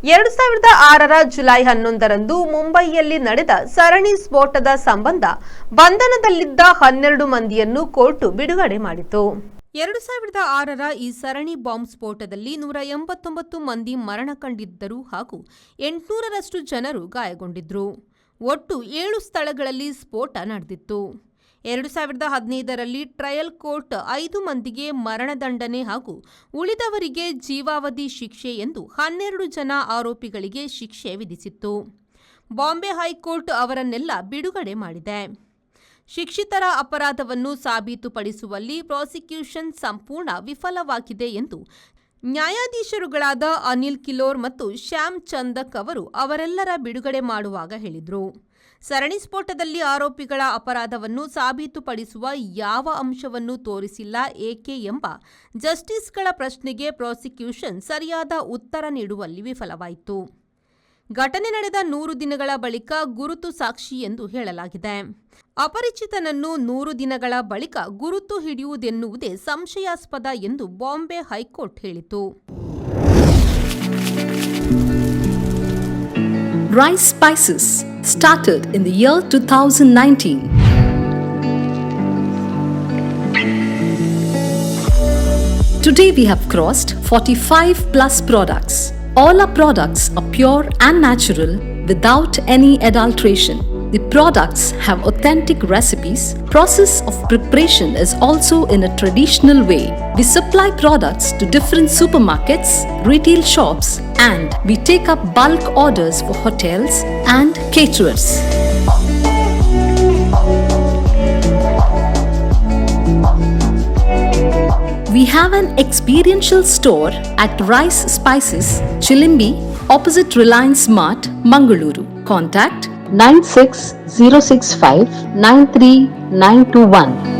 2006ರ July 11ರಂದು ಮುಂಬಯಿಯಲ್ಲಿ ನಡೆದ ಸರಣಿ ಸ್ಫೋಟದ ಸಂಬಂಧ ಬಂಧನದಲ್ಲಿದ್ದ 12 ಮಂದಿಯನ್ನು ಕೋರ್ಟ್ ಬಿಡುಗಡೆ ಮಾಡಿತು. 2006ರ ಈ ಸರಣಿ ಬಾಂಬ್ ಸ್ಫೋಟದಲ್ಲಿ 189 ಮಂದಿ ಮರಣ ಕಂಡಿದ್ದರು ಹಾಗೂ 800ರಷ್ಟು ಜನರು ಗಾಯಗೊಂಡಿದ್ದರು. ಒಟ್ಟು 7 ಸ್ಥಳಗಳಲ್ಲಿ ಸ್ಫೋಟ ನಡೆದಿತ್ತು. 2015ರಲ್ಲಿ ಟ್ರಯಲ್ ಕೋರ್ಟ್ 5 ಮಂದಿಗೆ ಮರಣದಂಡನೆ ಹಾಗೂ ಉಳಿದವರಿಗೆ ಜೀವಾವಧಿ ಶಿಕ್ಷೆ ಎಂದು 12 ಜನ ಆರೋಪಿಗಳಿಗೆ ಶಿಕ್ಷೆ ವಿಧಿಸಿತ್ತು. ಬಾಂಬೆ ಹೈಕೋರ್ಟ್ ಅವರನ್ನೆಲ್ಲ ಬಿಡುಗಡೆ ಮಾಡಿದೆ. ಶಿಕ್ಷಿತರ ಅಪರಾಧವನ್ನು ಸಾಬೀತುಪಡಿಸುವಲ್ಲಿ ಪ್ರಾಸಿಕ್ಯೂಷನ್ ಸಂಪೂರ್ಣ ವಿಫಲವಾಗಿದೆ ಎಂದು ನ್ಯಾಯಾಧೀಶರುಗಳಾದ ಅನಿಲ್ ಕಿಲೋರ್ ಮತ್ತು ಶ್ಯಾಮ್ ಚಂದಕ್ ಅವರು ಅವರೆಲ್ಲರ ಬಿಡುಗಡೆ ಮಾಡುವಾಗ ಹೇಳಿದರು. ಸರಣಿ ಸ್ಫೋಟದಲ್ಲಿ ಆರೋಪಿಗಳ ಅಪರಾಧವನ್ನು ಸಾಬೀತುಪಡಿಸುವ ಯಾವ ಅಂಶವನ್ನು ತೋರಿಸಿಲ್ಲ ಏಕೆ ಎಂಬ ಜಸ್ಟಿಸ್ಗಳ ಪ್ರಶ್ನೆಗೆ ಪ್ರಾಸಿಕ್ಯೂಷನ್ ಸರಿಯಾದ ಉತ್ತರ ನೀಡುವಲ್ಲಿ ವಿಫಲವಾಯಿತು. ಘಟನೆ ನಡೆದ 100 ದಿನಗಳ ಬಳಿಕ ಗುರುತು ಸಾಕ್ಷಿ ಎಂದು ಹೇಳಲಾಗಿದೆ. ಅಪರಿಚಿತನನ್ನು 100 ದಿನಗಳ ಬಳಿಕ ಗುರುತು ಹಿಡಿಯುವುದೆನ್ನುವುದೇ ಸಂಶಯಾಸ್ಪದ ಎಂದು ಬಾಂಬೆ ಹೈಕೋರ್ಟ್ ಹೇಳಿತು. Rice Spices started in the year 2019. Today we have crossed 45 plus products. All our products are pure and natural without any adulteration. The products have authentic recipes. Process of preparation is also in a traditional way. We supply products to different supermarkets, retail shops, and we take up bulk orders for hotels and caterers. We have an experiential store at Rice Spices, Chilimbi, opposite Reliance Mart, Mangaluru. Contact 96 065 93921.